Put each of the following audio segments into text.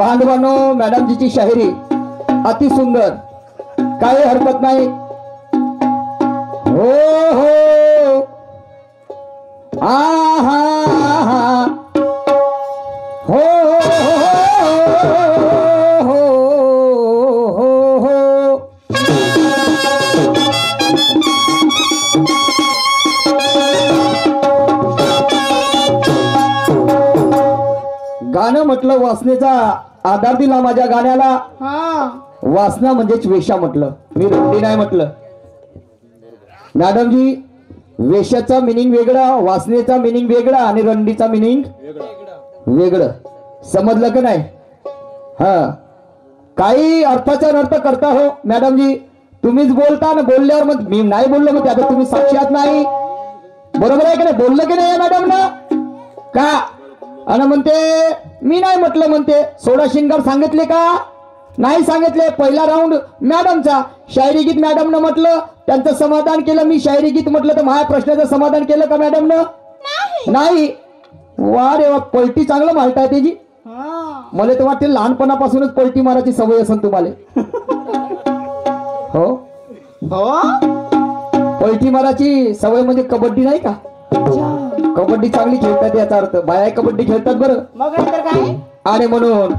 बांधवांनो, मॅडम जीची शायरी अति सुंदर, काही हरकत नाही। हो हो आहा हो हो हो हो। गाणं म्हटलं वासनेचा आधार दिला माझ्या गाण्याला। वासना म्हणजेच वेशा म्हटलं, मी रंडी नाही म्हटलं। मॅडम जी, वेशाचा मिनिंग वेगळा, वासनेचा मिनिंग वेगळा आणि रंडीचा मिनिंग वेगळं, समजलं का नाही? हा, काही अर्थाचा अर्थ करता हो मॅडम जी, तुम्हीच बोलता ना, बोलल्यावर मग मी नाही बोललो, मग आता तुम्ही साक्षात नाही, बरोबर आहे का नाही? बोललं की नाही मॅडम ना का? आणि म्हणते मी नाही म्हटलं, म्हणते सोडा शिंगार सांगितले का? नाही सांगितले। पहिला राऊंड मॅडमचा, शायरी गीत मॅडम न म्हटलं, त्यांचं समाधान केलं। मी शायरी गीत म्हटलं तर माझ्या प्रश्नाचं समाधान केलं का मॅडम न? नाही। वा रे वा, पलटी चांगलं मारताय त्याची। मला तर वाटते लहानपणापासूनच पलटी मारायची सवय असेल तुम्हाला। हो हो, पलटी मारायची सवय म्हणजे कबड्डी नाही का? कबड्डी चांगली खेळतात याचा अर्थ, बाया कबड्डी खेळतात बरं। मग तर काय? आणि म्हणून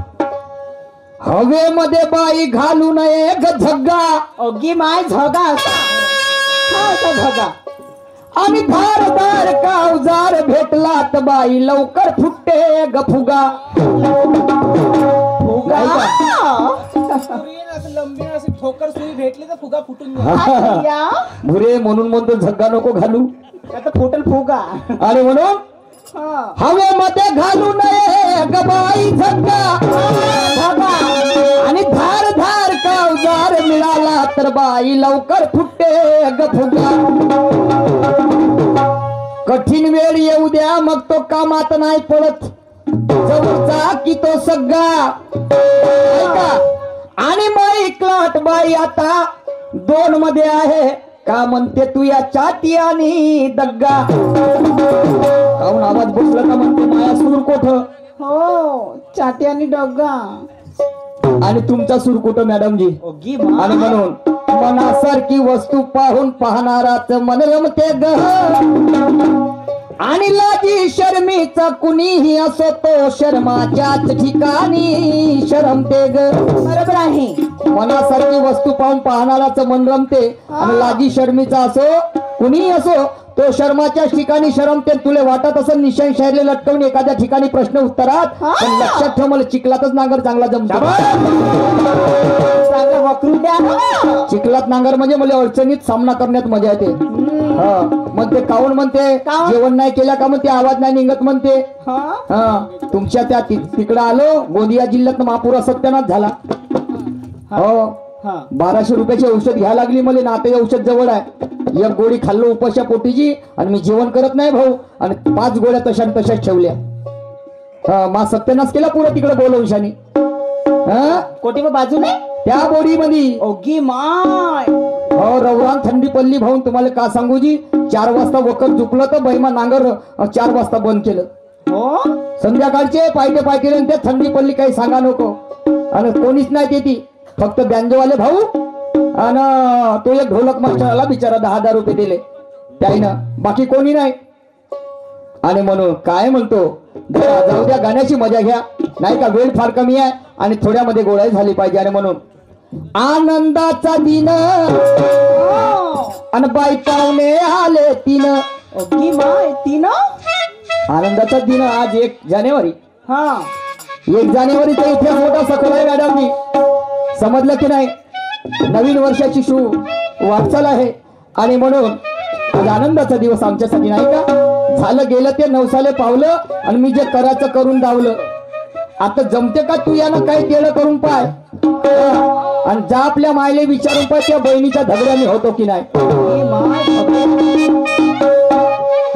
हवेमध्ये बाई घालू नये ग झग्गा, ओगी माय झगा असा झगा। आणि धारदार कावजार भेटला तर बाई लवकर फुटते ग फुगा। लंबी अशी ठोकर सुई भेटली तर फुगा फुटू या भुरे म्हणून म्हणतो झग्गा नको घालू आता फुटल फुगा आणि म्हणून हा हवेमध्ये घालू नये गबाई झग्गा झगा आणि धार धार कावजार मिळाला तर बाई लवकर फुटते गफुगा कठीण वेळ येऊ द्या मग तो कामात नाही पडत जवळचा की तो सगळा ऐका आणि बाई क्लाट बाई आता 2 मध्ये आहे का म्हणते तू या चाटी आणि दग्गा काहून आवाज बसला का म्हणते माया सुरकोठ हो चाटी आणि डोगा आणि तुमचा सुरकुट मॅडमजी ओगी आणि म्हणून मनासारखी वस्तू पाहून पाहणाराच मन रमते ग आणि लाजी शर्मीचा कुणीही असो तो शर्माच्याच ठिकाणी शरमते ग बरोबर आहे मनासारखी वस्तू पाहून पाहणाराच मन रमते आणि लाजी शर्मीचा असो कुणीही असो तो शर्माच्या ठिकाणी शरमते तुले वाटत असं निशाण शायरले लटकवून एखाद्या ठिकाणी प्रश्न उत्तरात पण लक्षात ठेव मला चिखलातच नांगर चांगला जमतो चांगलं वक्रू द्या ना. चिखलात नांगर म्हणजे मला अडचणीत सामना करण्यात मजा येते हा मग ते काऊन म्हणते काहून? जेवण नाही केल्या का म्हणते आवाज नाही निघत म्हणते हा हा तुमच्या त्या तिकडं आलो गोंदिया जिल्ह्यात महापुरा सत्यानाश झाला हो हा 1200 रुपयाची औषध घ्यायला लागली मला ना आता हे औषध जवळ आहे एक गोळी खाल्लो उपाशा पोटीची आणि मी जेवण करत नाही भाऊ आणि 5 गोळ्या तशाच ठेवल्या हा मा सत्यानाश केला पुरा तिकडे बोलवशानी हा कोटी बाजूने त्या बोरी मध्ये ओगी माय हो रवरान थंडी पडली भाऊन तुम्हाला का सांगू जी 4 वाजता वखर झुकलं तर बैमा नांगर 4 वाजता बंद केलं हो संध्याकाळचे पायटे ते थंडी पडली काही सांगा नको आणि कोणीच नाही ते ती फक्त बँजोवाले भाऊ आणि तो एक ढोलक मास्टरला बिचारा 10,000 रुपये दिले त्याईनं बाकी कोणी नाही आणि म्हणून काय म्हणतो जरा जाऊ द्या गाण्याची मजा घ्या नाही का वेळ फार कमी आहे आणि थोड्यामध्ये गोळाई झाली पाहिजे आणि म्हणून आनंदाचा दिन आणि बाई पाहुणे आले 3 ओगी माय 3 आनंदाचा दिन आज 1 जानेवारी हा 1 जानेवारीचा इतिहास मोठा सखोल आहे मॅडमनी समजलं की नाही नवीन वर्षाची वाटचाल आहे आणि म्हणून आज आनंदाचा दिवस आमच्यासाठी नाही का झालं गेलं ते 9 साले पावलं आणि मी जे करायचं करून धावलं आता जमते का तू यानं काही केलं करून पाय आणि जा आपल्या मायले विचारून पाय त्या बहिणीच्या धगड्याने होतो की नाही ओगी माय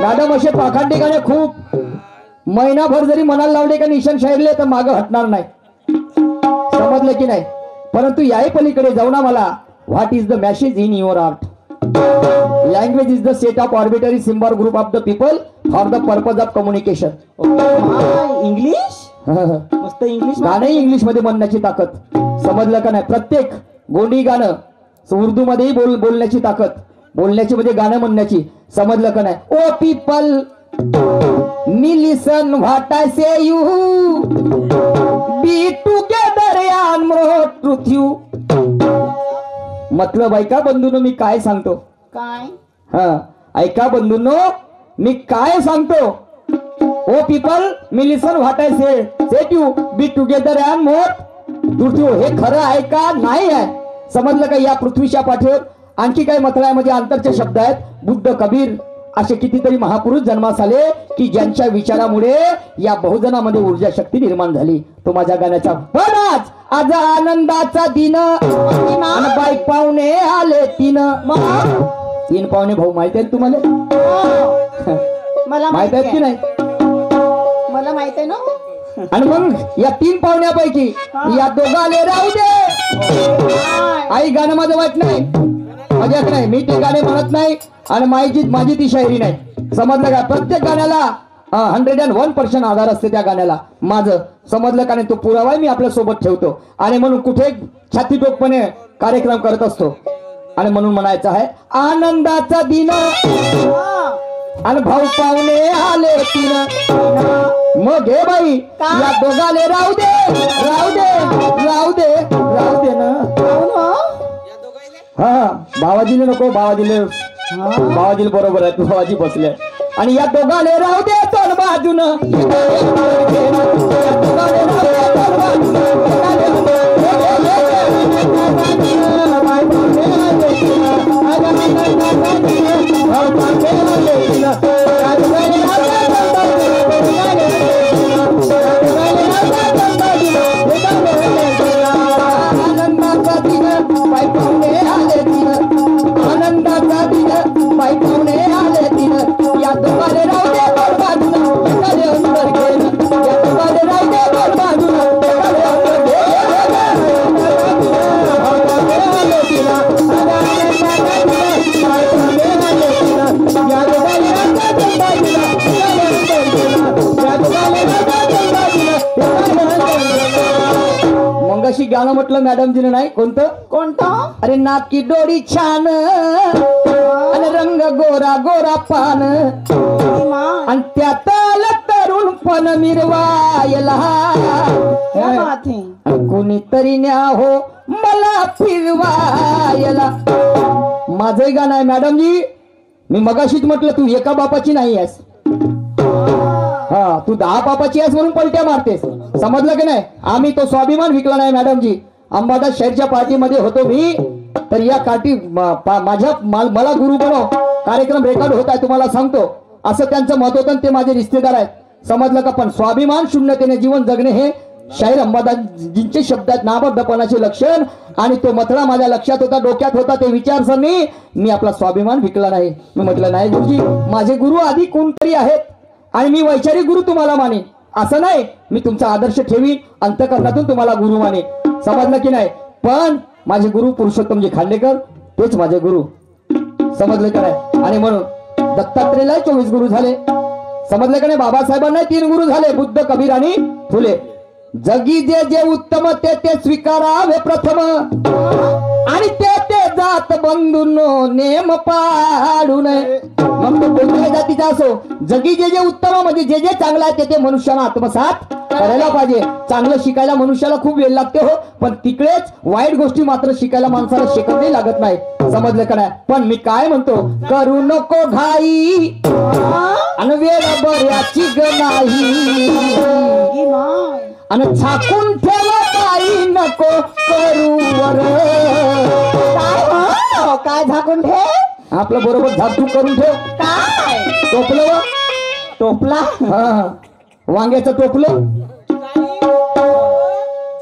मॅडम असे पाखंडी गाणे खूप महिनाभर जरी मनाला लावले का निशाण शायरले तर मागं हटणार नाही समजलं की नाही परंतु याही पलीकडे जाऊ ना मला what is the message in your art language is the set of arbitrary symbol group of the people for the purpose of communication English मस्त इंग्लिश गाणं इंग्लिश मध्ये म्हणण्याची ताकद समजलं का नाही प्रत्येक गोंडी गाणं उर्दू मध्येही बोलण्याची ताकद बोलण्याची म्हणजे गाणं म्हणण्याची समजलं का नाही ओ पीपल मी listen what I say you be together and more truth you मतलब ऐका बंधूनो मी काय सांगतो काय हा ऐका बंधूंनो मी काय सांगतो ओ पीपल मी listen what I set you be together and more truth you हे खरं आहे का नाही आहे समजलं का या पृथ्वीच्या पाठीवर आणखी काही मतळ्यामध्ये अंतरचे शब्द आहेत बुद्ध कबीर असे कितीतरी महापुरुष जन्मास आले की ज्यांच्या विचारामुळे या बहुजनामध्ये ऊर्जा शक्ती निर्माण झाली तो माझ्या गाण्याचा पण आज आनंदाचा दिन आणि बाई पाहुणे आले 3 पाहुणे भाऊ माहिती आहेत तुम्हाला मला माहित आहेत की नाही मला माहित आहे ना आणि मग या 3 पाहुण्यापैकी या दोघाले राहू दे आई गाणं माझं वाट नाही मजाक नाही मी ते गाणे म्हणत नाही आणि माझी ती शायरी नाही समजलं का प्रत्येक गाण्याला 101% आधार असते त्या गाण्याला माझं समजलं का नाही तो पुरावा मी आपल्या सोबत ठेवतो आणि म्हणून कुठे छातीटोकपणे कार्यक्रम करत असतो आणि म्हणून म्हणायचं आहे आनंदाचा दिन आणि भाऊ पाहुणे आले 3 मग हे बाई या दोघाले राहू दे ना हा बाबाजीले नको बाबाजीले बरोबर आहे बाबाजी बसले आणि या दोघाले राहू दे तोंड बाजून मगाशी गाणं म्हटलं मॅडमजीने नाही कोणतं कोणतं? अरे नाकी डोळी छान आणि रंग गोरा गोरा पान अरे माय, आणि त्यात आलं तरुण पण मिरवायला क्या बात है. कोणीतरी न्या हो मला फिरवायला. माझंही गाणं आहे मॅडमजी. मी मगाशीच म्हटलं तू एका बापाची नाही आहेस, हा तू 10 बापाची आहेस म्हणून पलट्या मारतेस. समजलं की नाही? आम्ही तो स्वाभिमान विकला नाही मॅडमजी. अंबादास शहरच्या पार्टीमध्ये होतो मी, तर या काठी मला गुरु बनव कार्यक्रम रेकॉर्ड होत आहे तुम्हाला सांगतो, असं त्यांचं मत होतं. ते माझे रिश्तेदार आहेत. समजलं का? पण स्वाभिमान शून्यतेने जीवन जगणे हे शाहीर अंबादासजींचे शब्द आहेत. नाबद्धपणाचे लक्षण. आणि तो मथळा माझ्या लक्षात होता, डोक्यात होता. ते विचारसरणी मी आपला स्वाभिमान विकला नाही. मी म्हटलं नाही गुरुजी, माझे गुरु आधी कोणतरी आहेत आणि मी वैचारिक गुरु तुम्हाला माने. असं नाही, मी तुमचा आदर्श ठेवीन, अंतःकरणातून तुम्हाला गुरु माने. समजलं की नाही? पण माझे गुरु पुरुषोत्तमजी खांडेकर तेच माझे गुरु. समजलं का नाही? आणि म्हणून दत्तात्रेयला 24 गुरु झाले. समजलं का नाही? बाबासाहेबांना 3 गुरु झाले, बुद्ध, कबीर आणि फुले. जगी जे जे उत्तम ते ते स्वीकारावे प्रथम आणि ते ते जात बंधूंनो नेम पाडू नये. मग तो कोणत्याही जातीचा असो, जगी जे जे उत्तम म्हणजे जे जे चांगलं आहे ते ते मनुष्याला आत्मसात करायला पाहिजे. चांगलं शिकायला मनुष्याला खूप वेळ लागते हो, पण तिकडेच वाईट गोष्टी मात्र शिकायला माणसाला शिकतही लागत नाही. समजलं का नाही? पण मी काय म्हणतो, करू नको घाई आणि वेळ बऱ्याची ग नाही अरे माय, आणि झाकून ठेव बाई नको करू वर. काय हो? काय झाकून ठेव? आपलं बरोबर झाकून करून ठेव. काय टोपलं टोपला? हा, वांग्याचं टोपलं.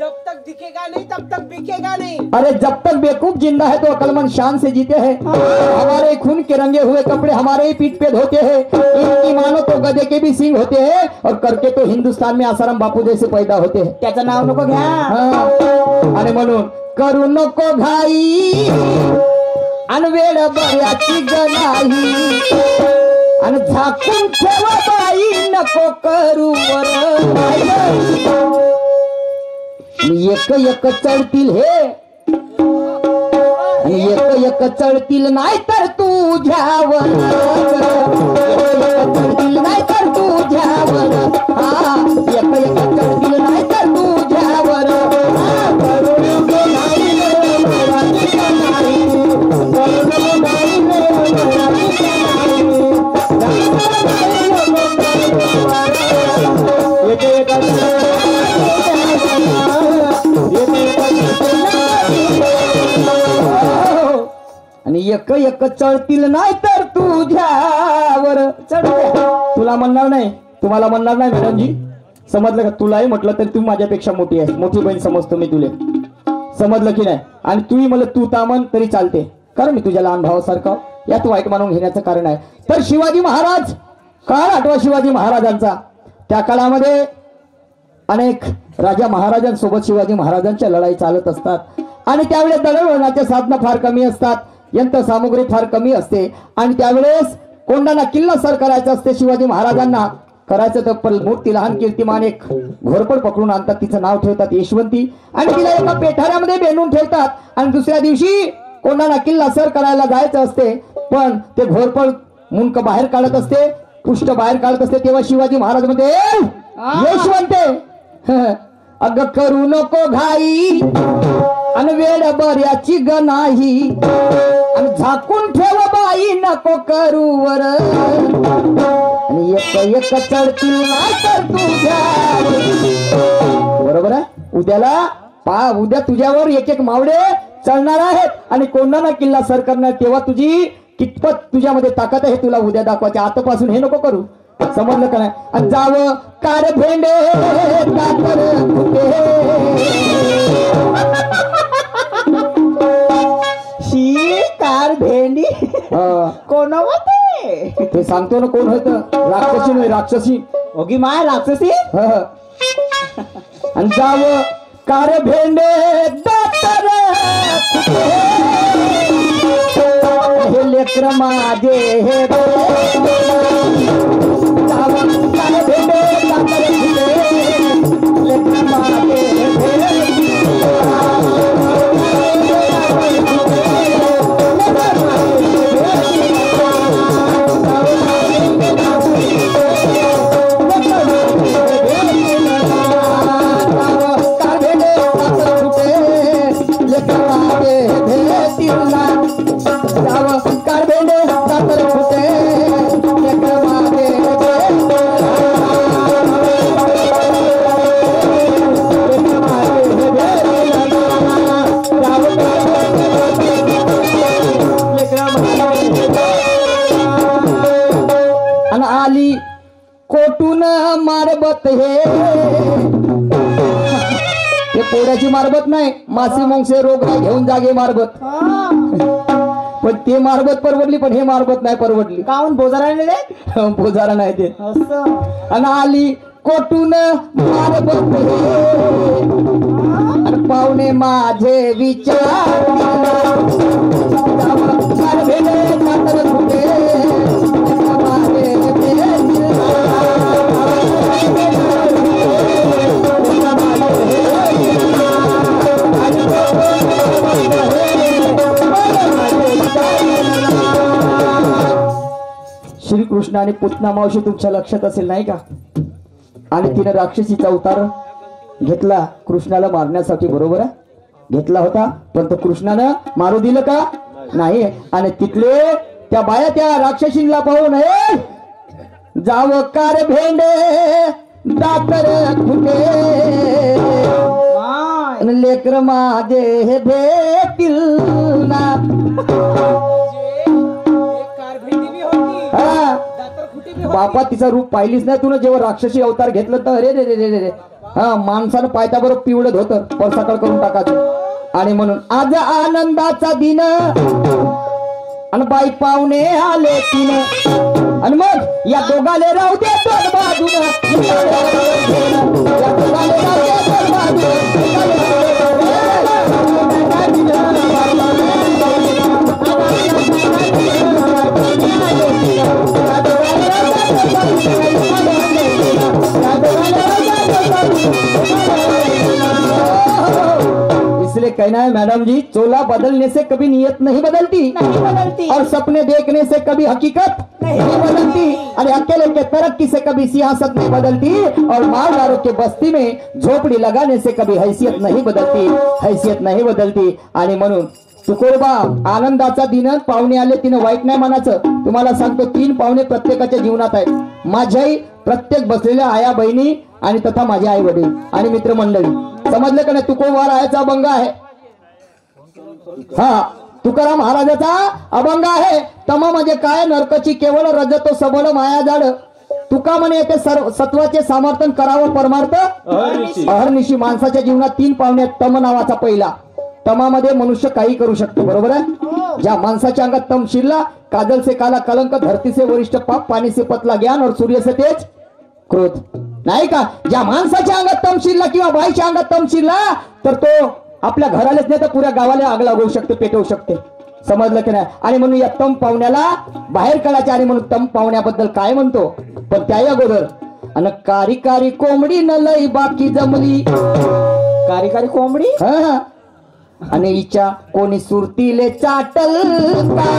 जब तक दिखेगा नहीं तब तक बिकेगा नहीं. अरे जब तक बेवकूफ जिंदा है तो अकलमंद शान से जीते हैं. हमारे खून के रंगे हुए कपड़े हमारे ही पीठ पे धोते हैं. इनकी मानो तो गधे के भी सिंग होते हैं और करके तो हिंदुस्तान में आसाराम बापू जैसे पैदा होते हैं. त्याचं नाव नको घ्या. हा. आणि म्हणून करू नको घाई आणि वेळ बऱ्याची ग नाही आणि झाकून ठेव बाई नको करू वर. एक एक चढतील हे आणि एक एक चढतील नाही तर तुझ्यावर. चढतील नाही तर तुझ्यावर. हा एक एक चढतील नाही तर तुझ्यावर. आणि एक एक चढतील नाही तर तुझ्यावर. चढ तुला म्हणणार नाही, तुम्हाला म्हणणार नाही मॅडमजी. समजलं का? तुलाही म्हटलं तरी तू माझ्यापेक्षा मोठी आहे, मोठी बहीण समजतो मी तुले. समजलं की नाही? आणि तूही मला तू तामन तरी चालते, कारण मी तुझ्या लहान भावासारखं. यात वाईट मानून घेण्याचं कारण आहे. तर शिवाजी महाराज काळ आठवा शिवाजी महाराजांचा. त्या काळामध्ये अनेक राजा महाराजांसोबत शिवाजी महाराजांच्या लढाई चालत असतात आणि त्यावेळेस दळणवळणाचे साधनं फार कमी असतात, यंत्रसामुग्री फार कमी असते. आणि त्यावेळेस कोंढाणा किल्ला सर करायचा असते शिवाजी महाराजांना. करायचं तर मोठी लहान कीर्तिमान एक घोरपड पकडून आणतात, तिचं नाव ठेवतात यशवंती आणि तिला एका पेठाऱ्यामध्ये बेंडून ठेवतात. आणि दुसऱ्या दिवशी कोंढाणा किल्ला सर करायला जायचं असते, पण ते घोरपड मुंक बाहेर काढत असते, पृष्ठ बाहेर काढत असते. तेव्हा शिवाजी महाराज म्हणते, यशवंते अग करू नको घाई आणि वेळ बऱ्याची ग नाही आणि झाकून ठेव बाई नको करू वर. आणि एक एक चढतील नाही तर तुझ्या. बरोबर आहे? उद्या तुझ्यावर एक एक मावडे चढणार आहेत आणि कोंढाणा किल्ला सर करणार. तेव्हा तुझी कितपत तुझ्यामध्ये ताकद आहे तुला उद्या दाखवायच्या. आतापासून हे नको करू. समजलं का नाही? आणि जावं कार भेंडे शी कार भेंडी कोण होते? ते सांगतो ना कोण होत. राक्षसी नाही, राक्षसी. ओगी माय राक्षसी. आणि जावं कार भेंडे दातर हे लेकर माझे हे जावं कार भेंडे दातर लेकर माझे मारबत हे ते पोळ्याची मारबत नाही, मासी मोंगसे रोग घेऊन जागे मारबत. पण ते मारबत परवडली, पण हे मारबत नाही परवडली. काहून बोजाराने रे बोजारा नाही ते. असं आणि आली कोटून मारबत हे आणि पाहुणे माझे विचार श्रीकृष्ण आणि पुतना मावशी तुमच्या लक्षात असेल नाही का? आणि तिने राक्षसीचा अवतार घेतला कृष्णाला मारण्यासाठी, बरोबर आहे? घेतला होता, पण तो कृष्णानं मारू दिलं का? नाही. आणि तिथले त्या बाया त्या राक्षसींना पाहून जाव कार भेंडे दातर खुटे लेकर माझे हे भेटील ना. बापा तिचा रूप पाहिलीच नाही तुला जेव्हा राक्षसी अवतार घेतलं तर अरे रे रे रे रे हा माणसानं पायता बरोबर पिवळत होतं, परसाकळ करून टाकायचं. आणि म्हणून आज आनंदाचा दिन आणि बाई पाहुणे आले तिनं आणि मग या दोघाले राहू दे दोन बाजून, या दोघाले राहू दे दोन बाजून. इसलिए कहना है मैडम जी, चोला बदलने से कभी नियत नहीं बदलती, और सपने देखने से कभी हकीकत नहीं बदलती, और अकेले के तरक्की से कभी सियासत नहीं बदलती, और मालदारों के बस्ती में झोपड़ी लगाने से कभी हैसियत नहीं बदलती. आणि म्हणून तुकोबा आनंदाचा दिन पाहुणे आले तिनं वाईट नाही म्हणायचं. तुम्हाला सांगतो 3 पाहुणे प्रत्येकाच्या जीवनात आहेत. माझ्याही प्रत्येक बसलेल्या आया बहिणी आणि तथा माझे आई वडील आणि मित्रमंडळी. समजलं का नाही? तुकोबा रायाचा अभंग आहे. हा तुकाराम महाराजाचा अभंग आहे. तमा म्हणजे काय? नरकची केवळ रजतो सबळ माया जाड. तुका म्हणे येते सत्वाचे समर्थन करावं परमार्थ अहर्निशी. माणसाच्या जीवनात 3 पाहुणे आहेत. तम नावाचा पहिला. तमामध्ये मनुष्य काही करू शकतो, बरोबर आहे? ज्या माणसाच्या अंगात तम शिरला, काजल से काला कलंक, धरती से वरिष्ठ पाप, पाणी से पतला ज्ञान और सूर्य से तेज क्रोध. नाही का? ज्या माणसाच्या अंगात तम शिरला किंवा बाईच्या अंगात तम शिरला तर तो आपल्या घरालाच नाही तर पुऱ्या गावाला आग लागू शकते, पेटवू शकते. समजलं की नाही? आणि म्हणून या तम पाहुण्याला बाहेर काढायचे. आणि म्हणून तम पाहुण्याबद्दल काय म्हणतो, पण त्याही अगोदर अन कारी कारी कोंबडी न लई बाकी जमली. कारी कारी कोंबडी हा. आणि हिच्या कोणी सुरतीले चाटल का?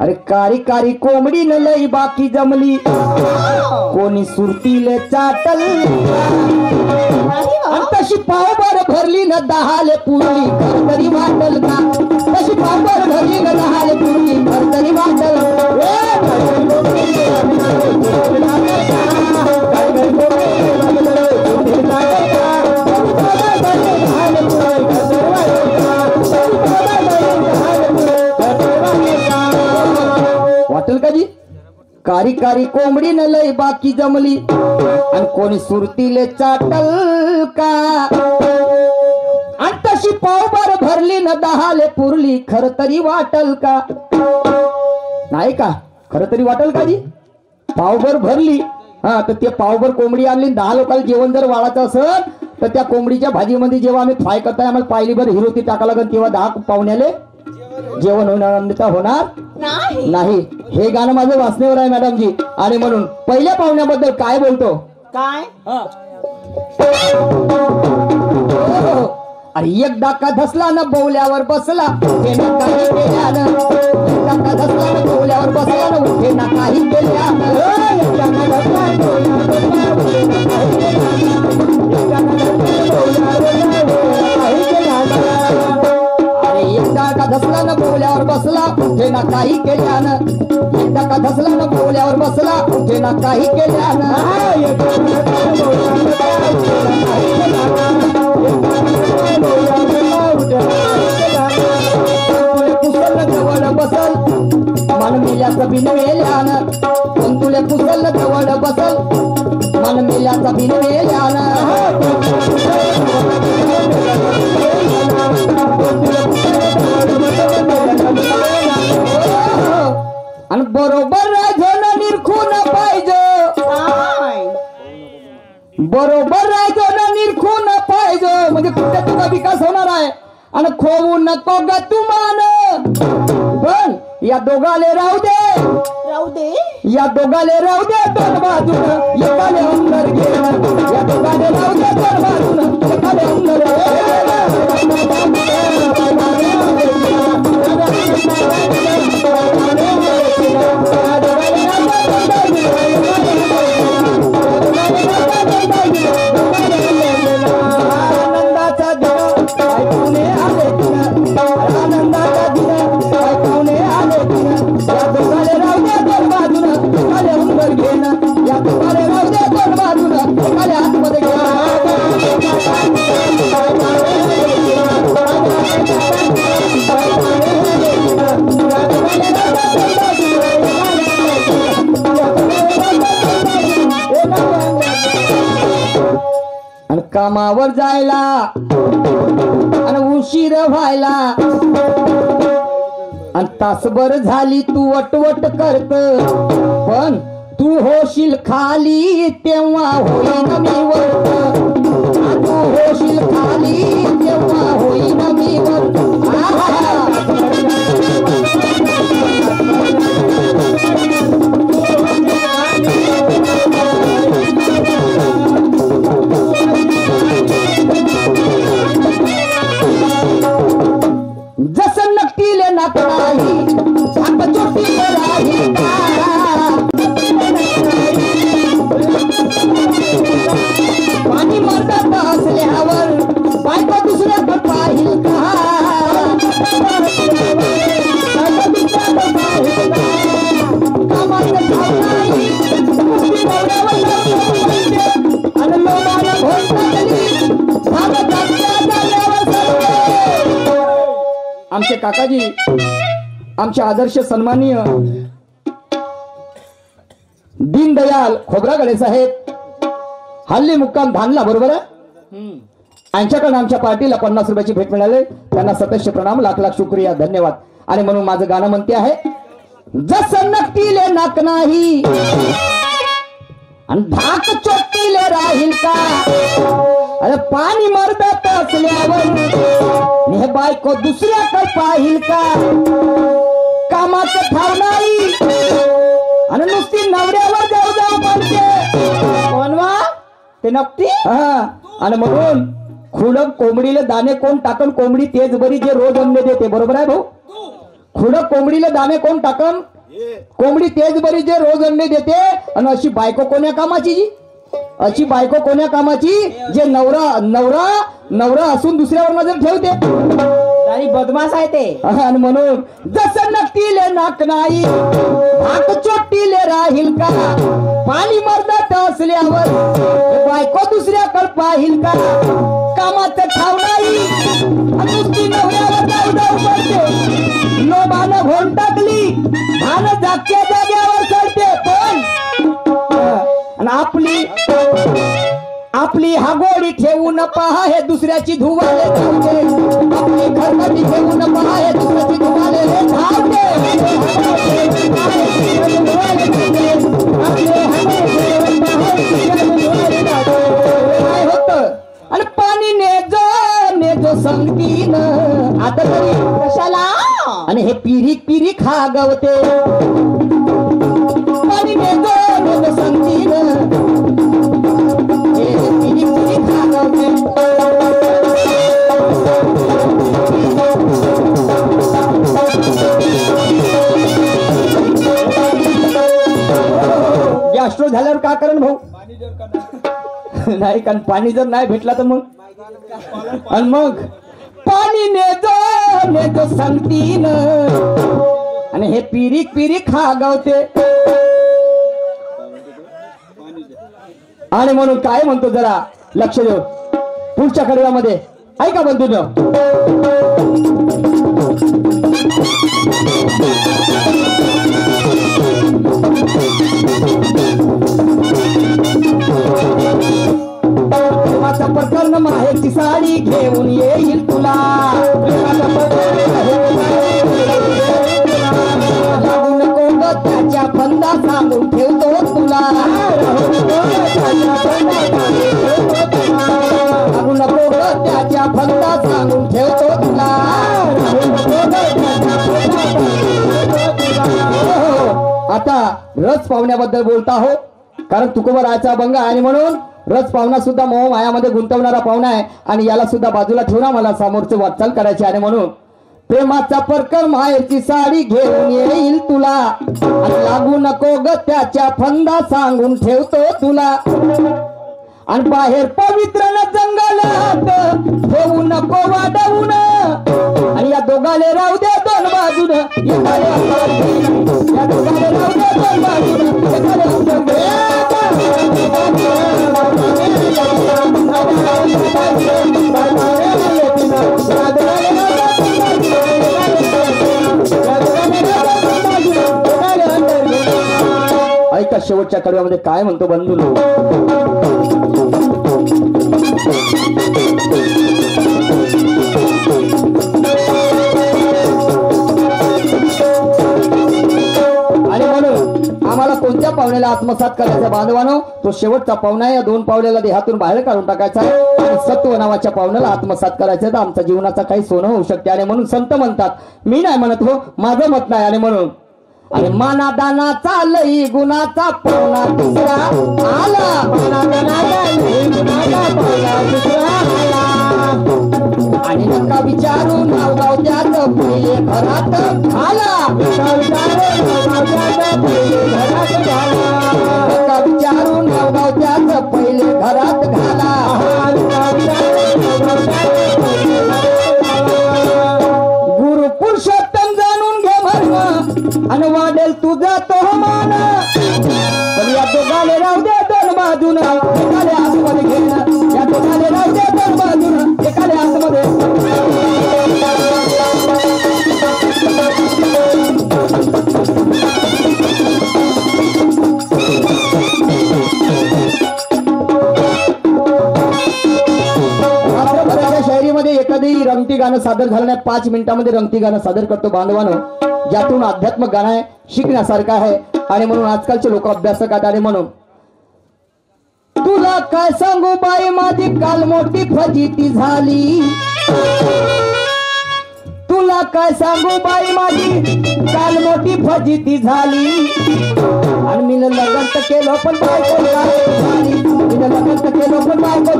अरे कारी कारी कोंबडी न लई बाकी जमली, कोणी सुरतीले चाटल. तशी पावभर भरली न 10 पुरली, घर तरी वाटल का? तशी पावभर भरली न 10 पुरली, घर तरी वाटल. वाटल का जी? कारी कारी कोंबडी न लई बाकी जमली आणि कोणी सुरतीले चाटल का? आणि तशी पावभर भरली न 10 पुरली, खर तरी वाटल का? नाही का? खर तरी वाटल का जी? पावभर भरली, हा, तर ते पावभर कोंबडी आणली, 10 लोकांना जेवण जर वाढायचं असेल तर त्या कोंबडीच्या भाजीमध्ये जेव्हा आम्ही फ्राय करताय आम्हाला पाहिली भर हिरोती टाका लागेल, तेव्हा 10 पाहुण्याले जेवण होणार नाही. हे गाणं माझं वाचण्यावर आहे मॅडम जी. आणि म्हणून पहिल्या पाहुण्याबद्दल काय बोलतो? काय? अरे एकदा का धसला न बोवल्यावर बसला, उठे ना काही केल्यानं. एकदा का धसला न बोवल्यावर बसला न उठे ना काही केल्यानं. अरे एकदा का धसला न बोवल्यावर बसला, उठे ना काही केल्यानं. एकदा का धसला न बोवल्यावर बसला, उठे ना काही केल्यानं. जवळ बसल मन मिल्याचं बिन वेल्यानं. गेल्यानं आणि बरोबर राजन निरखून पाहिजे बरोबर राजन निरखून पाहिजे म्हणजे कुठे तुझा विकास होणार आहे आणि खोवू नको ग तुमान पण या दोघाले राहू दे या दोघाले राहू दे दोन बाजून एकाले अंदर घे या दोघाले राहू दे दोन बाजून एकाले अंदर आनंदाचा दिन ऐकूने आले आनंदाचा दिन ऐकूने आले या दोघाले राहू दे दोन बाजून एकाले अंदर घे या दोघाले राहू दे दोन बाजून एकाले आतमध्ये घे आणि कामावर जायला आणि उशीर व्हायला आणि तासभर झाली तू वटवट करत पण तू होशील खाली तेव्हा होईन मी वरत तू होशील खाली तेव्हा होईन मी वरत जसं नक्कीले नातराही झाक चोटीले राही पाणी मरतात असल्यावर बायको दुसऱ्याकडे पाहिल का कामाचं ठाव नाही आणि लोकांना भोट टाकली झालं जागल्यावर आमचे काकाजी आमचे आदर्श सन्माननीय दीनदयाल खोब्रागडे साहेब हल्ली मुक्काम धानला बरोबर आहे यांच्याकडून आमच्या पार्टीला 50 रुपयाची भेट मिळाली त्यांना सतश्य प्रणाम लाख लाख शुक्रिया धन्यवाद आणि म्हणून माझं गाणं म्हणते आहे जसं नक्कीले नाक नाही आणि धाक चोटीले राहील का अरे पाणी मरतात असल्यावर हे बायको दुसऱ्याकडे पाहिल का कामाचं ठाव नाही आणि नुसती नवऱ्यावर जाऊ जाऊ म्हणते कोणवा ते नक्की हा आणि म्हणून खुडक कोंबडीला दाणे कोण टाकन कोंबडी तेच बरी जे रोज अंडे देते बरोबर आहे भाऊ खुडक कोंबडीला दाणे कोण टाकन कोंबडी तेच बरी जे रोज अंडे देते आणि अशी बायको कोण्या कामाची जी अशी बायको कोण्या कामाची जे नवरा असून दुसऱ्यावर नजर ठेवते आणि बदमाश आहे ते आणि म्हणून जसं नक्कीले नाक नाही भाक चोटीले राहील का पाणी मरदात असल्यावर बायको दुसऱ्याकडे पाहिल का कामाचं ठाव नाही आणि नुसती नवऱ्यावर जाऊ जाऊ पडते लोभानं घोल टाकली भान जागच्या जाग्यावर चढते पण आणि आपली हा गोडी ठेवून पहा हे दुसऱ्याची धुवाले धावते आपली खरकटी ठेवून पहा हे दुसऱ्याची धुवाले धावते काय होत आणि पाणी नेजो संगतीन आता तरी कशाला आणि हे पिरी खा गवते पाणी नेजो संगतीन गॅस्ट्रो झाल्यावर का करण भाऊ नाही कारण पाणी जर नाही भेटला तर मग आणि मग पाणी नेजो सांगतीन आणि हे पिरी खा गावते आणि म्हणून काय म्हणतो जरा लक्ष देऊ पुढच्या कडव्यामध्ये ऐका बंधूंनो लागून माहेरची साडी घेऊन येईल तुला लागू नको ग त्याच्या फंदा सांगून ठेवतो तुला लागू नको ग त्याच्या फंदा सांगून ठेवतो तुला आता रस पाहुण्याबद्दल बोलता हो कारण तुकोबराचा बंग आहे आणि म्हणून रस पाहुणा सुद्धा मोह मायामध्ये गुंतवणारा पाहुणा आहे आणि याला सुद्धा बाजूला ठेवणा मला समोरचे वाटचाल करायची आणि म्हणून प्रेमाचा परकर माहेरची साडी घेऊन येईल तुला आणि लागू नको ग त्याच्या फंदा सांगून ठेवतो तुला आणि बाहेर पवित्र न जंगलात ठेवू नको वाढवून आणि या दोघाले राहू दे दोन बाजून या दोघाले राहू दे दोन बाजून ऐका शेवटच्या कडव्यामध्ये काय म्हणतो बंधू आणि म्हणून आम्हाला कोणत्या पाहुण्याला आत्मसात करायचा बांधवानो तो शेवटचा पाहुणा या दोन पावल्याला देहातून बाहेर काढून टाकायचा आहे आणि सत्व नावाच्या पाहुण्याला आत्मसात करायचं तर आमच्या जीवनाचा काही सोनं होऊ शकते आणि म्हणून संत म्हणतात मी नाही म्हणत हो माझं मत नाही आणि म्हणून आणि मानादानाचा लई गुणाचा पाहुणा दुसरा आला मानादानाचा लई गुणाचा पाहुणा दुसरा आला आणि नका विचारू नाव गाव त्याचं पहिले घरात आला नका विचारू नाव गाव त्याचं पहिले घरात घाला गुरु पुरुषोत्तम जाणून घे म्हणून आणि वाढेल तुझा तो मान पण या दोघाले राहू दे दोन बाजून एकाले आतमध्ये घेणं या दोघाले राहू दे दोन बाजून एकाले आतमध्ये शायरीमध्ये एखादी रंगती गाणं सादर झालं नाही 5 मिनिटांमध्ये रंगती गाणं सादर करतो बांधवानं ज्यातून आध्यात्मिक गाणं आहे शिकण्यासारखं आहे आणि म्हणून आजकालचे लोक अभ्यासक आहेत आणि म्हणून तुला काय सांगू बाई माझी काल मोठी फजिती झाली तुला काय सांगू बाई माझी काल मोठी फजिती झाली आणि मी लग्न तर केलं पण बायको झाली मी लग्न तर केलं पण बायको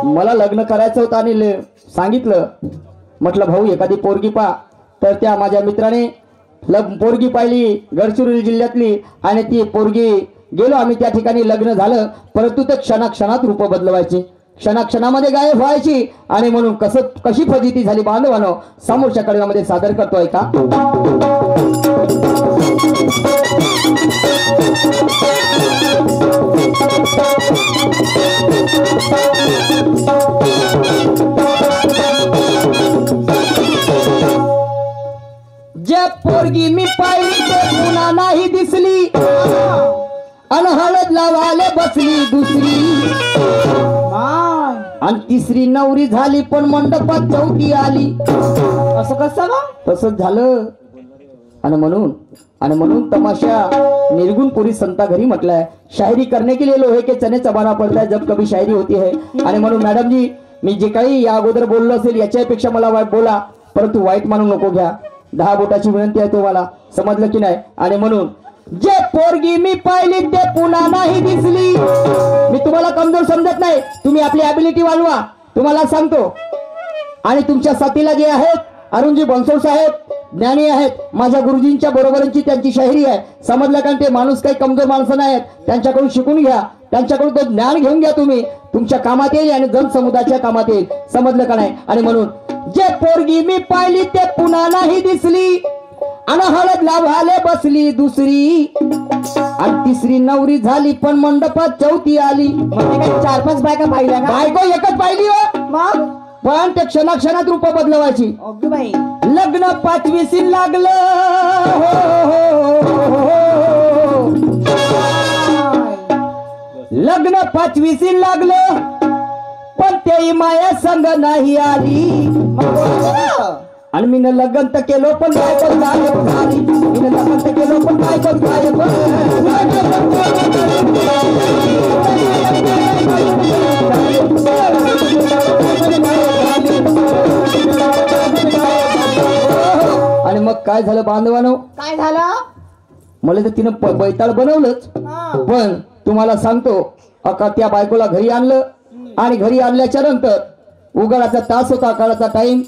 मला लग्न करायचं होतं आणि सांगितलं म्हटलं भाऊ एखादी पोरगी पा तर त्या माझ्या मित्राने पोरगी पाहिली गडचिरोली जिल्ह्यातली आणि ती पोरगी गेलो आम्ही त्या ठिकाणी लग्न झालं परंतु ते क्षणाक्षणात रूप बदलवायची क्षणाक्षणामध्ये गायब व्हायची आणि म्हणून कशी फजिती झाली बांधवानो समोरच्या कडव्यामध्ये सादर करतोय का ज्या पोरगी मी पाहिली ते पुन्हा नाही दिसली अन हळद लावाले बसली दुसरी आणि तिसरी नवरी झाली पण मंडपात चौथी आली असं कसं तसंच झालं आणि म्हणून तमाशा निर्गुण पुरी संता घरी म्हटलंय शायरी करने के लिए लोहे के चने चबाना पड़ता है जब कभी शायरी होती है आणि म्हणून मॅडम जी मी जे काही या अगोदर बोललो असेल याच्यापेक्षा मला वाईट बोला परंतु वाईट मानू नको घ्या 10 बोटाची विनंती आहे तुम्हाला समजलं की नाही आणि म्हणून जे पोरगी मी पाहिली ते पुन्हा नाही दिसली मी तुम्हाला कमजोर समजत नाही तुम्ही आपली ॲबिलिटी वाढवा तुम्हाला सांगतो आणि तुमच्या साथीला जे आहेत अरुणजी बनसोड साहेब ज्ञानी आहेत. माझ्या गुरुजींच्या बरोबरीची त्यांची शाहिरी आहे. समजलं का? ते माणूस काही कमजोर माणसं नाही आहेत. त्यांच्याकडून शिकून घ्या, त्यांच्याकडून तो ज्ञान घेऊन घ्या. तुम्ही तुमच्या कामात येईल आणि जनसमुदायाच्या कामात येईल. समजलं का नाही? आणि म्हणून जे पोरगी मी पाहिली ते पुन्हा नाही दिसली, आणि हळद लावाले बसली दुसरी, आणि तिसरी नवरी झाली पण मंडपात चौथी आली. म्हणजे काय 4-5 बायका पाहिल्या का? बायको एकच पाहिली हो, मग पण ते क्षणाक्षणात रूप बदलवायची. ओके बाई. लग्न 5वी सी लागलं लग्न 5वी सी लागलं, पण ते माया संग नाही आली. आणि मी लग्न तर केलो पण बायको गायब झाली. मी लग्न तर केलो पण बायको गायब. आणि मग काय झालं बांधवानो? काय झालं? मला तर तिनं बैताळ बनवलंच, हा. पण तुम्हाला सांगतो अका त्या बायकोला घरी आणलं, आणि घरी आणल्याच्या नंतर उघडाचा तास होता, काळाचा टाइम.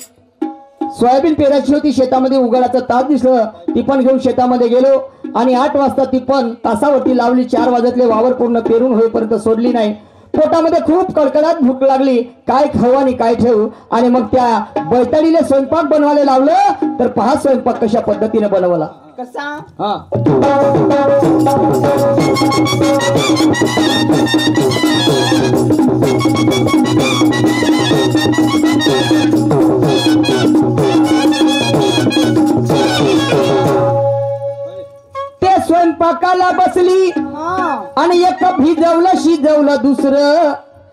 सोयाबीन पेरायची होती शेतामध्ये, उघडाचं तास दिसलं. ती पण घेऊन शेतामध्ये गेलो, आणि 8 वाजता ती पण तासावरती लावली. 4 वाजतले वावर पूर्ण पेरून होईपर्यंत सोडली नाही. पोटामध्ये खूप कडकडाट भूक लागली. काय खाऊ आणि काय ठेवू? आणि मग त्या बैताडीला स्वयंपाक बनवायला लावलं. तर पहा स्वयंपाक कशा पद्धतीने बनवला. कसा? हा, ते स्वयंपाकाला बसली, हा. आणि एक भिजवलं शिजवलं दुसरं,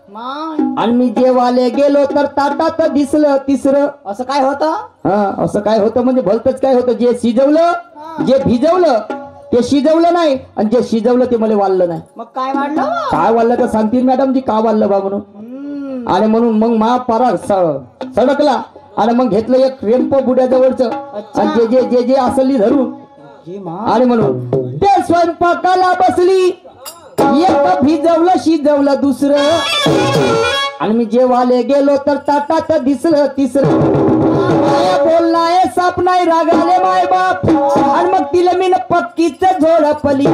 मग आणि मी जेवाले गेलो तर ताटात दिसलं तिसरं. असं काय होतं? हा, असं काय होतं म्हणजे भलतच काय होतं. जे शिजवलं, हा. जे भिजवलं ते शिजवलं नाही, आणि जे शिजवलं ते मला वाढलं नाही. मग काय वाढलं? काय वाढलं तर सांगतील मॅडम जी का वाढलं बा म्हणून. आणि म्हणून मग मा पारा सडकला, आणि मग घेतलं एक रेम्पो बुड्याजवळचं, आणि जे जे जे जे असली धरून. हे मा. आणि म्हणून ते स्वयंपाकाला बसली, एक भिजवलं शिजवलं दुसरं, आणि मी जेवाले गेलो तर ताटात दिसलं तिसरं. माया बोलणाय साप नाही रागाले माय बाप, आणि मग तिला मी पक्कीच झोडपली.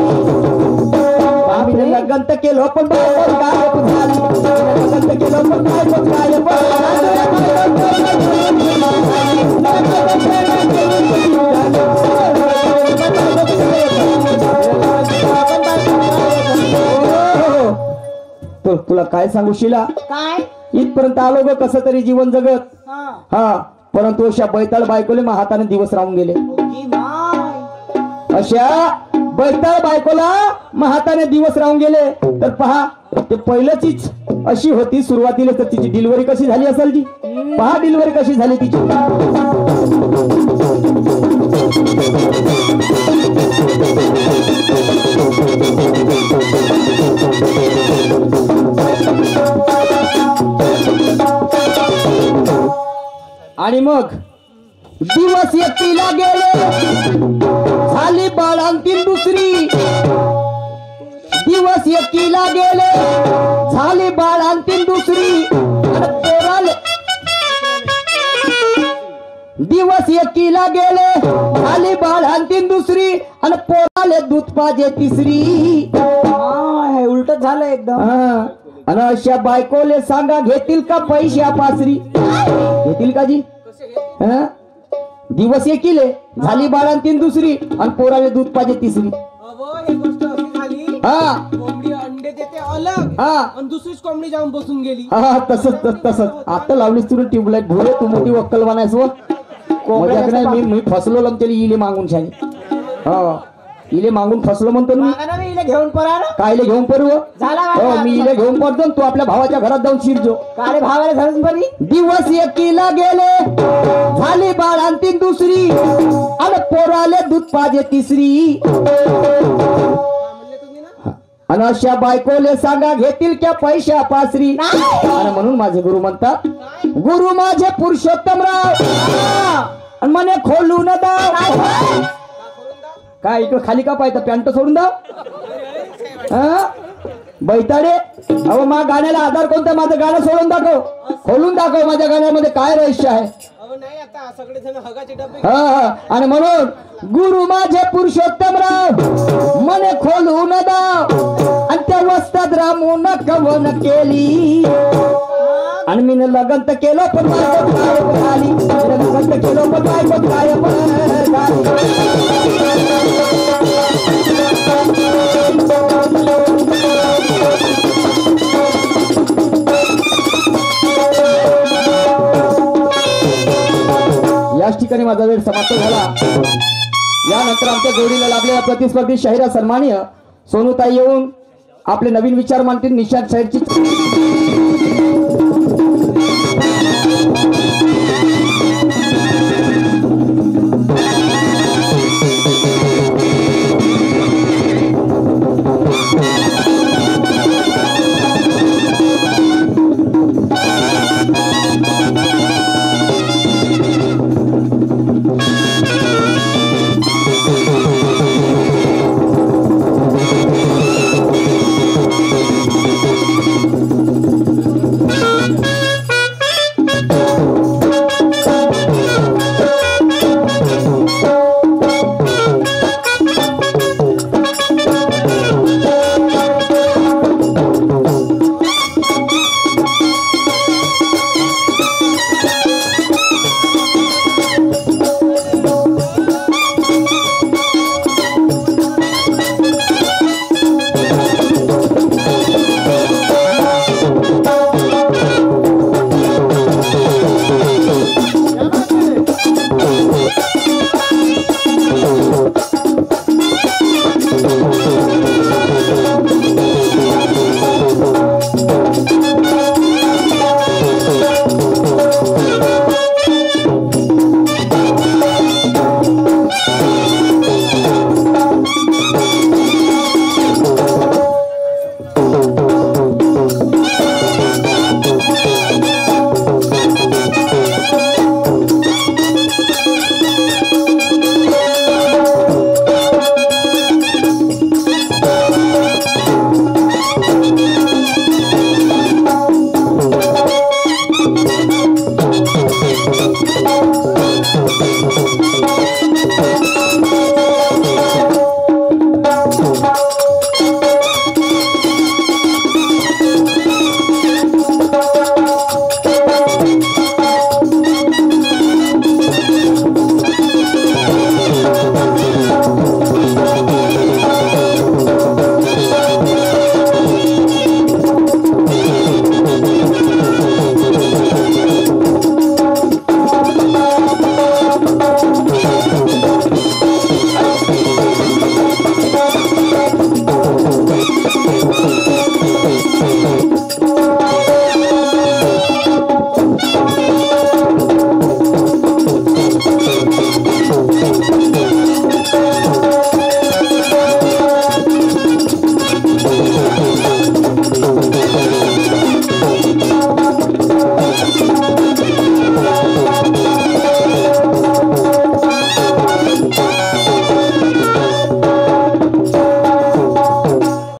आम्ही लग्न तर केलं पण बायको गायब झाली. लग्न तर केलं पण बायको गायब. तुला काय सांगू शिला, काय? इथपर्यंत आलो ग कसं तरी जीवन जगत. हा. हा, परंतु अशा बैताळ बायकोले मग हाताने दिवस राहून गेले. ओके माय. अशा बैताळ बायकोला मग हाताने दिवस राहून गेले. तर पहा, ते पहिल्याचीच अशी होती सुरुवातीला. तर तिची डिलिव्हरी कशी झाली असेल ती पहा. डिलिव्हरी कशी झाली तिची. आणि मग दिवस एकटीला गेले, झाली बाळांतील दुसरी. दिवस एकटीला गेले, झाली बाळांतील दुसरी, आणि पोराले दिवस एकटीला गेले, झाली बाळांतील दुसरी, आणि पोराले दूध पाजे तिसरी. हे उलट झालं एकदम. हा, आणि अशा बायकोले सांगा घेतील का पैशा पासरी? घेतील का जी? हा? दिवस एकीले, झाली बाळांतीन दुसरी, आणि पोराले दूध पाहिजे तिसरी. अहो ही गोष्ट अशी झाली, हा कोंबडी अंडे देते अलग, हा आणि दुसरीच कोंबडी जाऊन बसून गेली. हा, तसंच आता लावलीस तुला ट्यूबलाईट. भोरे तू मोठी वक्कल बनायस व मजाक नाही. मी फसलो लमतेली इले मागून छानी. हा, इले मागून फसलो म्हणतो मी. मागा ना मी इले घेऊन पळा ना. कायले घेऊन पडू? झाला हो, माझा. मी इले घेऊन पडतो, तू आपल्या भावाच्या घरात जाऊन शिरजो. काळे भावाला झालं बरी. दिवस एकीला गेले, झाली बाळांतीन दुसरी, आणि पोराले दूध पाहिजे तिसरी. म्हणले तुम्ही ना, आणि अशा बायकोले सांगा घेतील क्या पैशा पासरी? आणि म्हणून माझे गुरु म्हणतात, गुरु माझे पुरुषोत्तमराव, आणि म्हणे खोलून दाव. काय इकडं खाली का पाहिजे? पॅन्ट सोडून दाव. हा, बैताडे. अहो मा गाण्याला आधार कोणता? माझं गाणं सोडून दाखव, खोलून दाखव. माझ्या गाण्यामध्ये काय रहस्य आहे? अहो नाही आता अच्छा सगळेजण हगाचे डबे हा आणि म्हणून गुरु माझे पुरुषोत्तमराव मने खोलून दाव आणि त्या वस्तात रामून कवन केली आणि मी लगन तर केलं पण बायको गायब झाली लगन तर केलं पण बायको गायब याच ठिकाणी माझा वेळ समाप्त झाला. यानंतर आमच्या जोडीला लाभलेल्या प्रतिस्पर्धी शाहिरा सन्माननीय सोनूताई येऊन आपले नवीन विचार मांडतील. निशांत शाहीरची